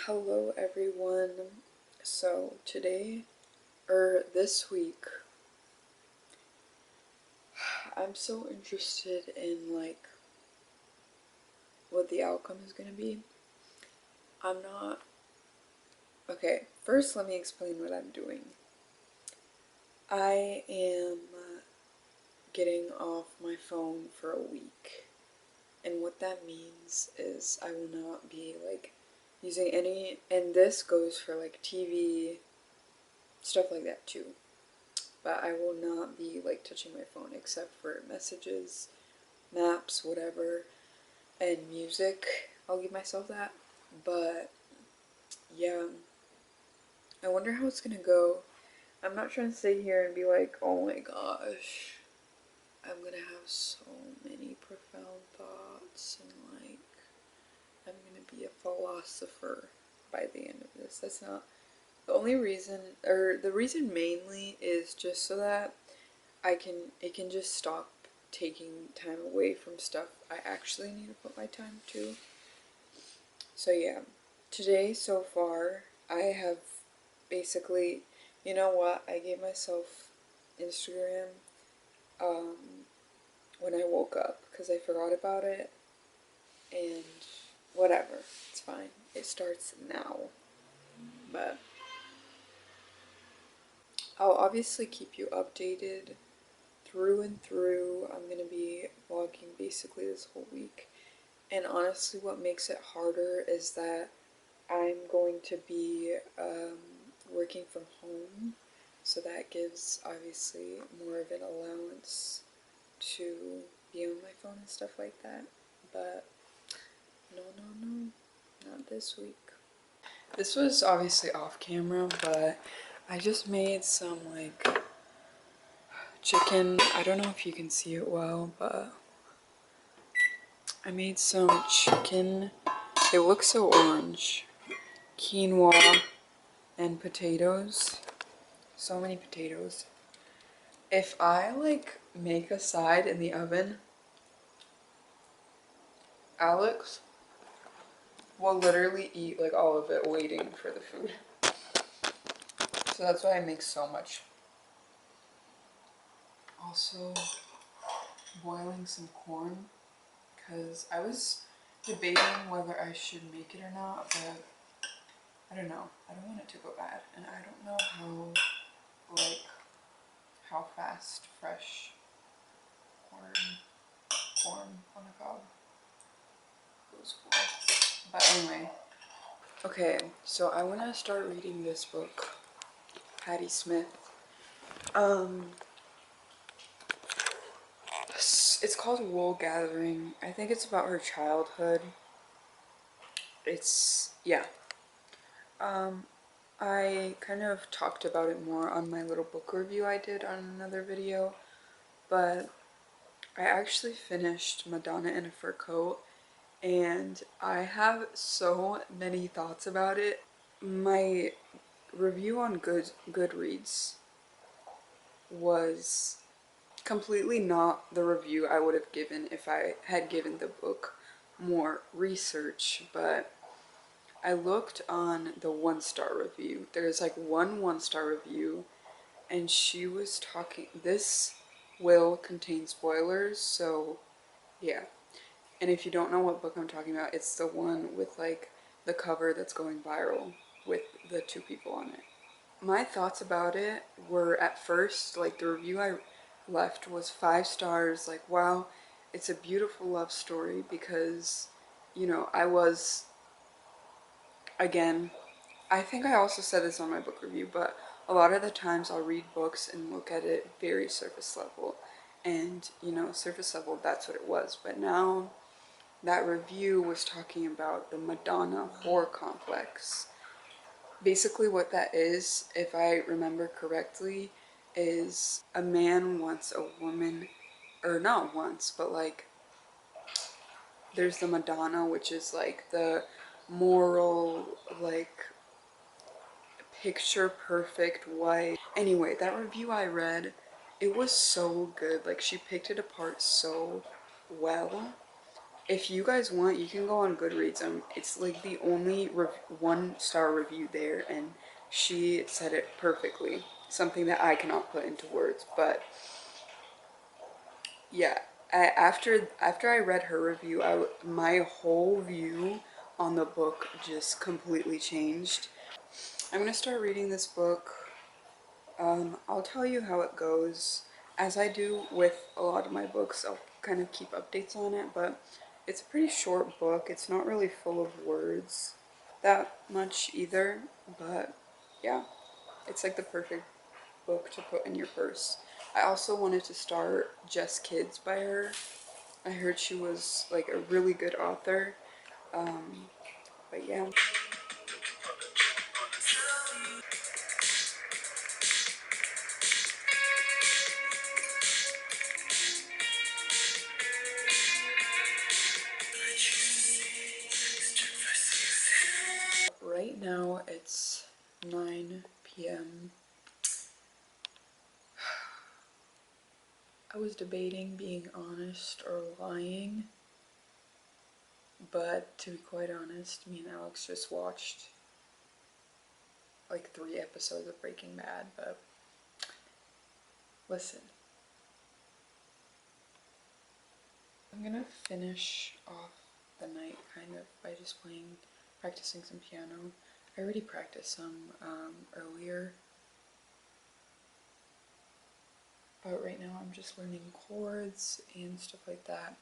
Hello everyone. So today, or this week, I'm so interested in what the outcome is going to be. I'm not. Okay, first let me explain what I'm doing. I am getting off my phone for a week. And what that means is I will not be using any, and this goes for TV, stuff like that too. But I will not be touching my phone except for messages, maps, whatever, and music. I'll give myself that. But yeah, I wonder how it's gonna go. I'm not trying to sit here and be like, oh my gosh, I'm gonna have so many profound thoughts and I'm gonna be a philosopher by the end of this. That's not the only reason, or the reason mainly is just so that it can just stop taking time away from stuff I actually need to put my time to. So yeah, today so far I have basically, you know what, I gave myself Instagram um, when I woke up because I forgot about it, and whatever, it's fine. It starts now, but I'll obviously keep you updated through and through. I'm gonna be vlogging basically this whole week. And honestly, what makes it harder is that I'm going to be working from home, so that gives obviously more of an allowance to be on my phone and stuff like that. But no, no, no, not this week. This was obviously off camera, but I just made some chicken. I don't know if you can see it well, but I made some chicken. It looks so orange. Quinoa and potatoes. So many potatoes. If I make a side in the oven, Alex will literally eat all of it waiting for the food. So that's why I make so much. Also boiling some corn, because I was debating whether I should make it or not, but I don't know. I don't want it to go bad, and I don't know how fast fresh corn on the cob goes for. But anyway, okay, so I want to start reading this book, Patti Smith. It's called Wool Gathering. I think it's about her childhood. Yeah. I kind of talked about it more on my little book review I did on another video, but I actually finished Madonna in a Fur Coat, and I have so many thoughts about it. My review on Goodreads was completely not the review I would have given if I had given the book more research, but I looked on the 1-star review. There's one 1-star review, and she was talking, this will contain spoilers, so yeah. And if you don't know what book I'm talking about, it's the one with the cover that's going viral with the 2 people on it. My thoughts about it were, at first, the review I left was 5 stars, wow, it's a beautiful love story, because, I was, again, I think I also said this on my book review, but a lot of the times I'll read books and look at it very surface level, and, surface level, that's what it was. But now, that review was talking about the Madonna horror complex. Basically what that is, if I remember correctly, is a man wants a woman, or not once, but there's the Madonna, which is the moral, picture perfect wife. Anyway, that review I read, it was so good. She picked it apart so well. if you guys want, you can go on Goodreads. It's like the only 1-star review there, and she said it perfectly. Something that I cannot put into words, but yeah. After I read her review, my whole view on the book just completely changed. I'm gonna start reading this book. I'll tell you how it goes. As I do with a lot of my books, I'll kind of keep updates on it, but it's a pretty short book. It's not really full of words that much either, but yeah, it's like the perfect book to put in your purse. I also wanted to start Just Kids by her. I heard she was like a really good author, but yeah. Right now it's 9 p.m. I was debating being honest or lying, but to be quite honest, me and Alex just watched like 3 episodes of Breaking Bad, but listen. I'm gonna finish off the night kind of by just practicing some piano. I already practiced some earlier, but right now I'm just learning chords and stuff like that.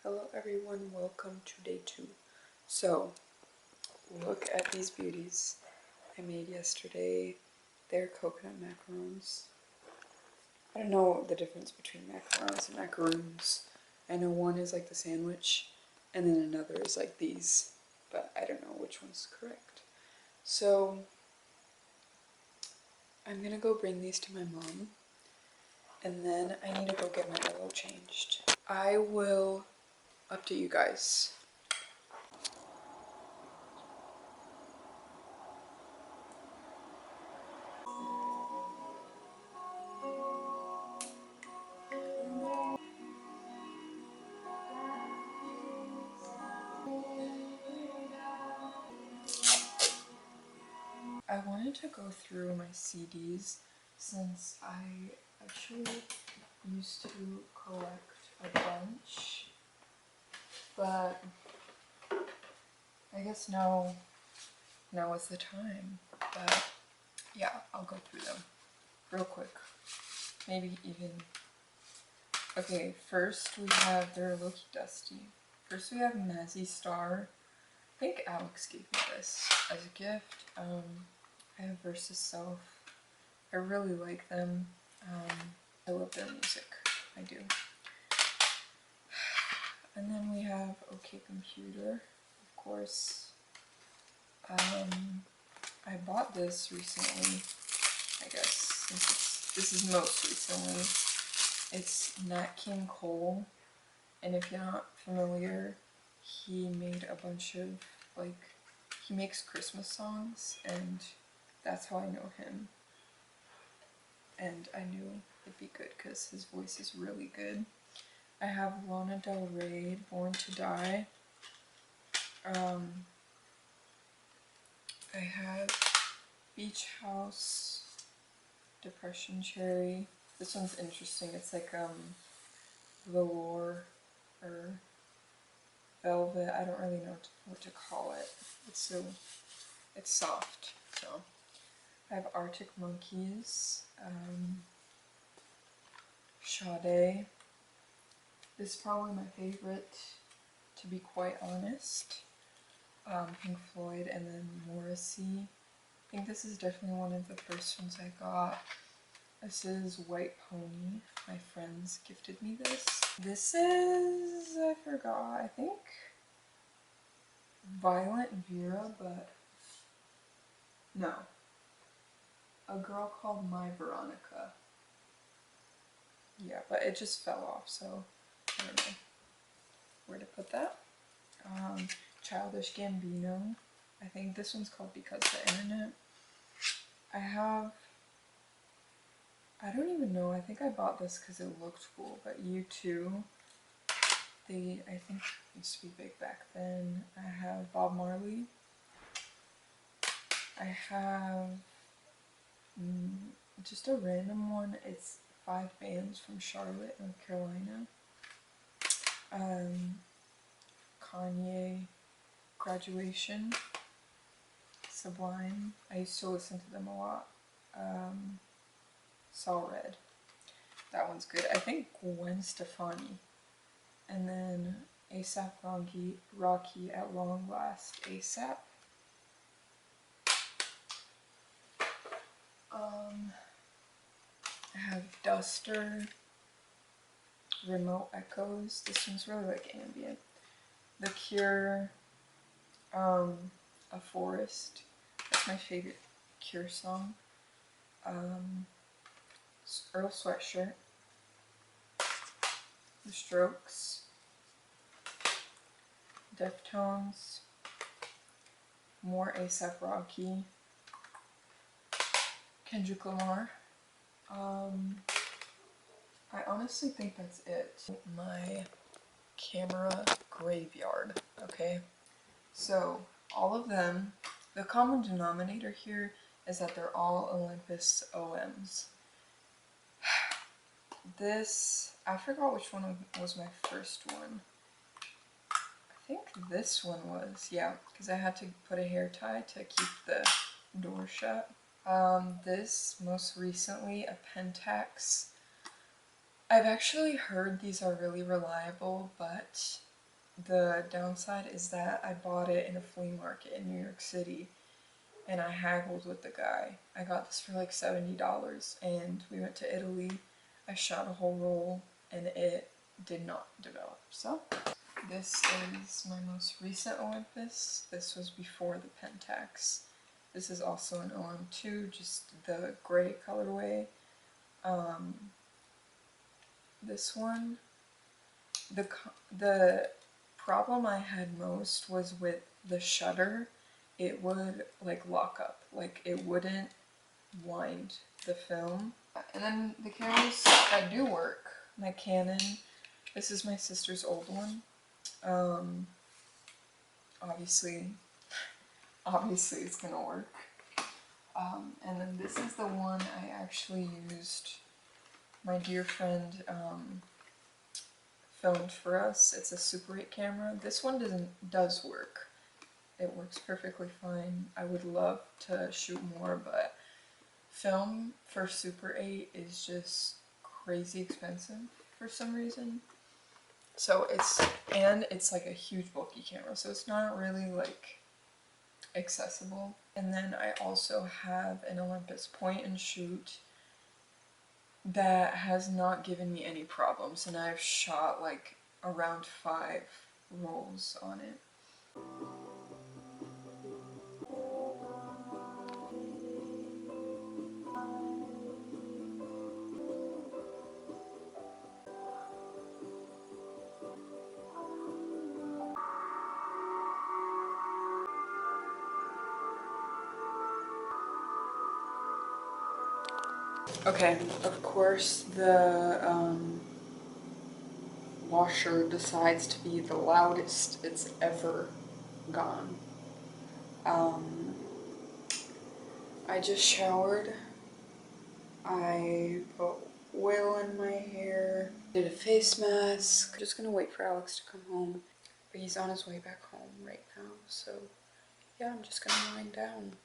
Hello everyone, welcome to day 2. So, look at these beauties I made yesterday. They're coconut macarons. I don't know the difference between macarons and macaroons. I know one is like the sandwich, and then another is like these, but I don't know which one's correct. So, I'm gonna go bring these to my mom, and then I need to go get my oil changed. I will update you guys. I wanted to go through my CDs since I actually used to collect a bunch, but I guess now is the time. But yeah, I'll go through them real quick. Maybe even. Okay, first we have, they're low-key dusty. First we have Mazzy Star. I think Alex gave me this as a gift. I have Versus Self. I really like them. I love their music. I do. And then we have OK Computer, of course. I bought this recently, I guess, since this is most recently. It's Nat King Cole, and if you're not familiar, he made a bunch of, like, he makes Christmas songs, and that's how I know him. And I knew it'd be good because his voice is really good. I have Lana Del Rey, Born to Die. I have Beach House, Depression Cherry. This one's interesting. It's like velour or velvet. I don't really know what to call it. It's soft. So I have Arctic Monkeys, Sade. This is probably my favorite, to be quite honest. Pink Floyd, and then Morrissey. I think this is definitely one of the first ones I got. This is White Pony. My friends gifted me this. This is, I forgot, I think Violent Vera, but no. A Girl Called My Veronica. Yeah, but it just fell off, so I don't know where to put that. Childish Gambino. I think this one's called Because the Internet. I don't even know, I think I bought this because it looked cool, but U2. They, I think, used to be big back then. I have Bob Marley. I have just a random one. It's 5 bands from Charlotte, North Carolina. Kanye, Graduation, Sublime. I used to listen to them a lot. Saw Red. That one's good. I think Gwen Stefani. And then ASAP Rocky at Long Last ASAP. I have Duster, Remote Echoes. This one's really like ambient. The Cure, A Forest. That's my favorite Cure song. Earl Sweatshirt. The Strokes. Deftones. More ASAP Rocky. Kendrick Lamar. I honestly think that's it. My camera graveyard, okay? So, all of them, the common denominator here is that they're all Olympus OMs. This, I forgot which one was my first one. I think this one was, yeah, because I had to put a hair tie to keep the door shut. This, most recently, a Pentax. I've actually heard these are really reliable, but the downside is that I bought it in a flea market in New York City, and I haggled with the guy. I got this for like $70, and we went to Italy. I shot a whole roll, and it did not develop. So, this is my most recent Olympus. This was before the Pentax. This is also an OM2, just the gray colorway. This one, the problem I had most was with the shutter. It would like lock up, like it wouldn't wind the film. And then the cameras that do work, my Canon. This is my sister's old one. Obviously it's gonna work. And then this is the one I actually used. My dear friend filmed for us. It's a Super 8 camera. This one does work. It works perfectly fine. I would love to shoot more, but film for Super 8 is just crazy expensive for some reason. So it's like a huge bulky camera, so it's not really like accessible. And then I also have an Olympus point and shoot that has not given me any problems, and I've shot like around 5 rolls on it. Okay, of course the washer decides to be the loudest it's ever gone. I just showered. I put oil in my hair, did a face mask. I'm just gonna wait for Alex to come home. But he's on his way back home right now, so yeah, I'm just gonna wind down.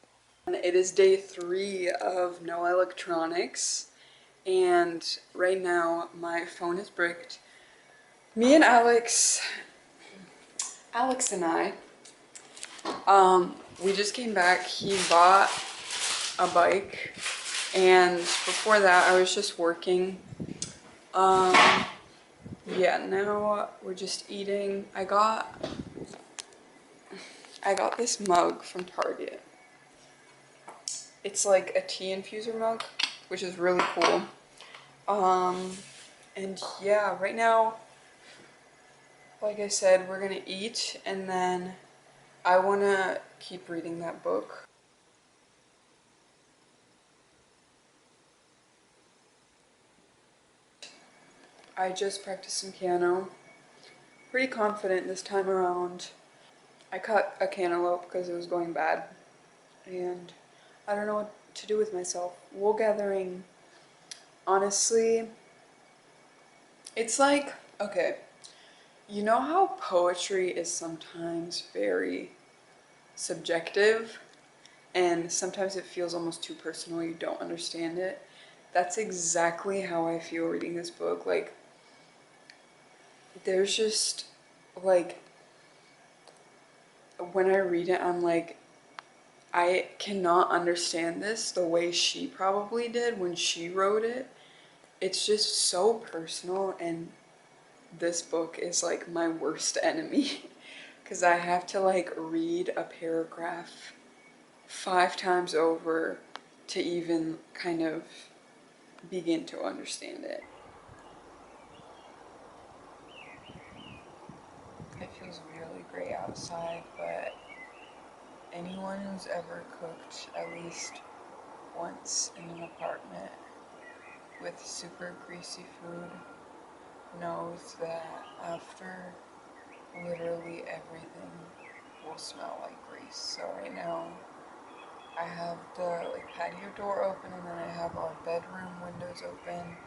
And it is day 3 of no electronics, and right now my phone is bricked. Me and Alex and I, we just came back. He bought a bike, and before that I was just working. Yeah, now we're just eating. I got this mug from Target. It's like a tea infuser mug, which is really cool. And yeah, right now, like I said, we're gonna eat, and then I wanna keep reading that book. I just practiced some piano. pretty confident this time around. I cut a cantaloupe because it was going bad, and I don't know what to do with myself. Wool gathering, honestly, it's like, okay, you know how poetry is sometimes very subjective, and sometimes it feels almost too personal, you don't understand it? That's exactly how I feel reading this book. Like, there's just, like, when I read it, I'm like, I cannot understand this the way she probably did when she wrote it. It's just so personal, and this book is like my worst enemy because I have to like read a paragraph 5 times over to even kind of begin to understand it. It feels really great outside, but anyone who's ever cooked at least once in an apartment with super greasy food knows that after literally everything will smell like grease. So right now I have the like patio door open, and then I have our bedroom windows open,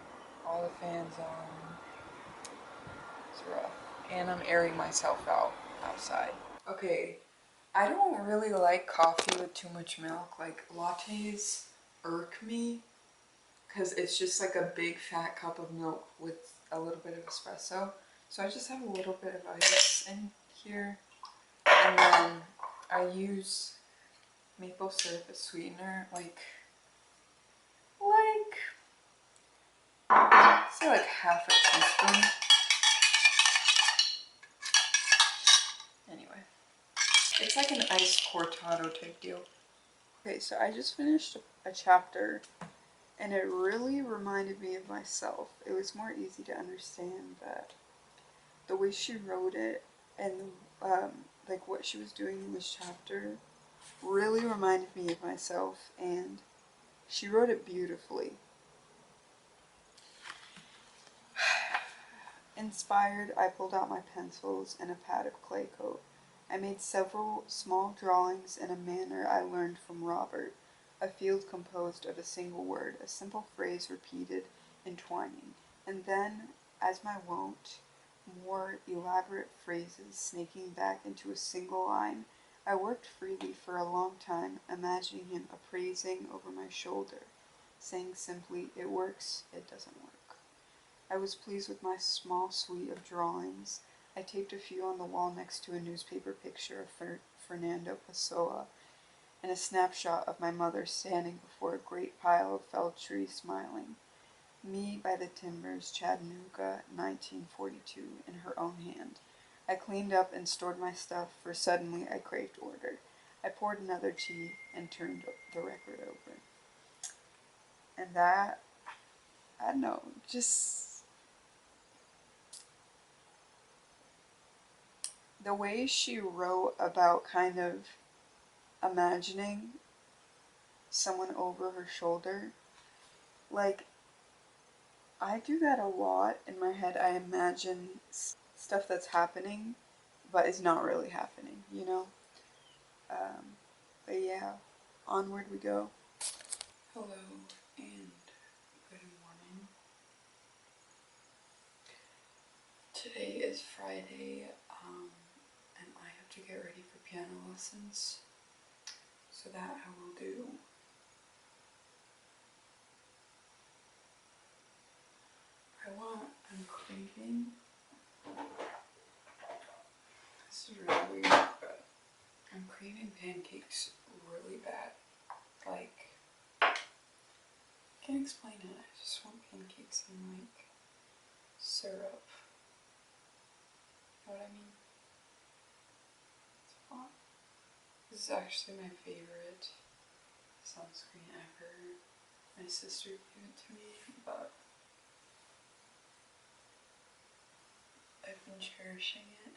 all the fans on. It's rough. And I'm airing myself out outside. Okay, I don't really like coffee with too much milk. Like, lattes irk me because it's just like a big fat cup of milk with a little bit of espresso. So I just have a little bit of ice in here, and then I use maple syrup as sweetener, say like half a teaspoon. Anyway, it's like an iced cortado type deal. Okay, so I just finished a chapter, and it really reminded me of myself. It was more easy to understand that the way she wrote it and like what she was doing in this chapter really reminded me of myself, and she wrote it beautifully. Inspired, I pulled out my pencils and a pad of clay coat. I made several small drawings in a manner I learned from Robert, a field composed of a single word, a simple phrase repeated, entwining, and then, as my wont, more elaborate phrases snaking back into a single line. I worked freely for a long time, imagining him appraising over my shoulder, saying simply, "It works, it doesn't work." I was pleased with my small suite of drawings. I taped a few on the wall next to a newspaper picture of Fernando Pessoa and a snapshot of my mother standing before a great pile of felled trees smiling. Me by the Timbers, Chattanooga, 1942, in her own hand. I cleaned up and stored my stuff, for suddenly I craved order. I poured another tea and turned the record over. And that, I don't know, just the way she wrote about kind of imagining someone over her shoulder. Like, I do that a lot in my head. I imagine stuff that's happening, but is not really happening, you know? But yeah, onward we go. Hello and good morning. Today is Friday, and I have to get ready for piano lessons, so that I will do. I'm craving, this is really weird, but I'm craving pancakes really bad. Like, I can't explain it, I just want pancakes and like syrup. You know what I mean? It's hot. This is actually my favorite sunscreen ever. My sister gave it to me, but I've been cherishing it.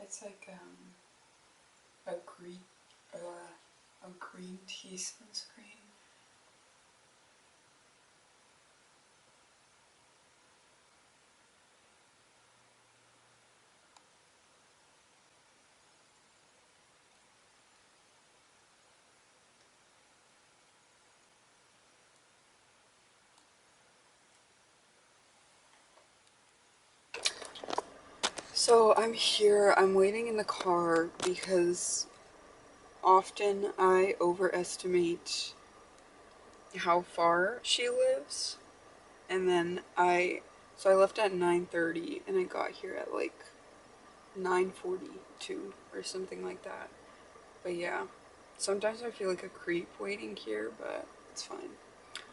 It's like a green a green tea sunscreen. So I'm here, I'm waiting in the car because often I overestimate how far she lives. And then so I left at 9:30 and I got here at like 9:42 or something like that. But yeah, sometimes I feel like a creep waiting here, but it's fine.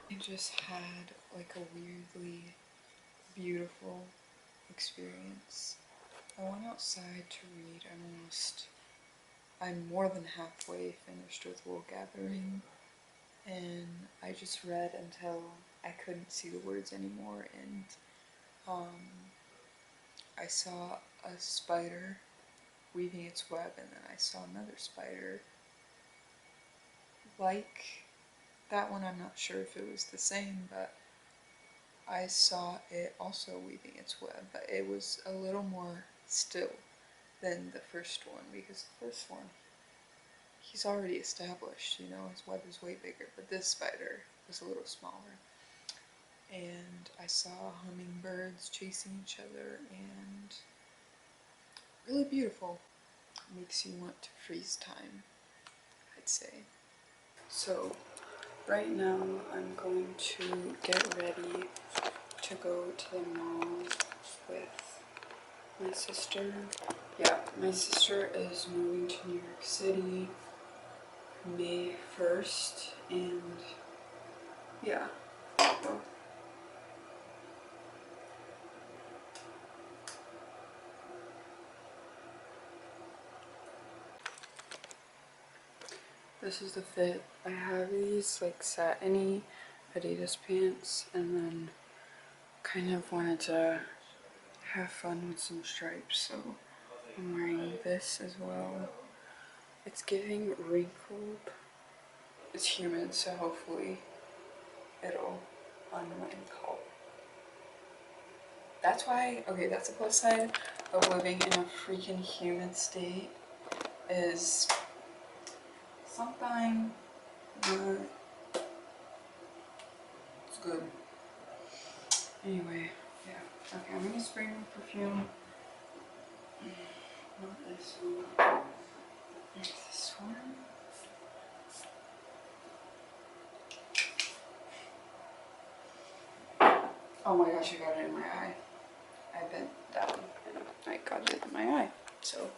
I just had like a weirdly beautiful experience. I went outside to read. I'm more than halfway finished with Wool Gathering, and I just read until I couldn't see the words anymore, and I saw a spider weaving its web, and then I saw another spider like that one. I'm not sure if it was the same, but I saw it also weaving its web, but it was a little more still than the first one, because the first one, he's already established, you know, his web is way bigger, but this spider was a little smaller. And I saw hummingbirds chasing each other, and really beautiful. Makes you want to freeze time, I'd say. So right now I'm going to get ready to go to the mall with my sister. Yeah, my sister is moving to New York City May 1st, and yeah. This is the fit. I have these like satiny Adidas pants, and then kind of wanted to have fun with some stripes, so I'm wearing this as well. It's giving wrinkled. It's humid, so hopefully it'll unwrinkle. That's why, okay, that's the plus side of living in a freaking humid state, is sometimes it's good. Anyway, yeah. Okay, I'm gonna spray my perfume. Not this one. This one. Oh my gosh, I got it in my eye. I bent down and I got it in my eye. So,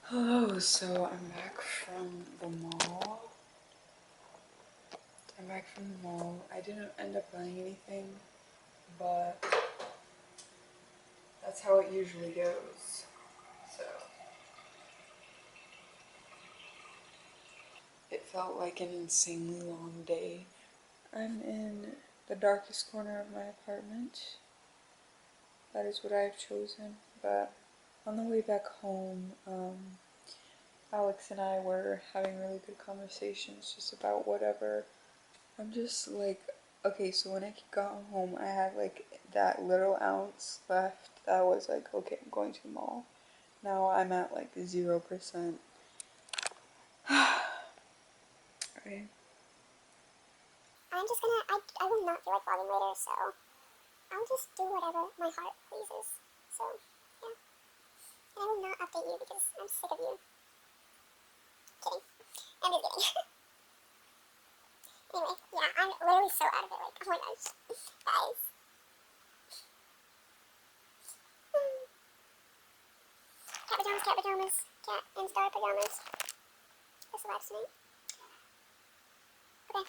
hello. So I'm back from the mall. I didn't end up buying anything, but that's how it usually goes. So it felt like an insanely long day. I'm in the darkest corner of my apartment. That is what I have chosen. But on the way back home, Alex and I were having really good conversations just about whatever. I'm just like, okay, so when I got home, I had like that little ounce left that was like, okay, I'm going to the mall. Now I'm at like 0%. Right? I'm just gonna, I will not feel like vlogging later, so I'll just do whatever my heart pleases. So, yeah. And I will not update you because I'm sick of you. Kidding. I'm just kidding. Anyway, yeah, I'm literally so out of it, like, oh my gosh. Guys. Cat pajamas. Cat and star pajamas. That's the life tonight. Okay.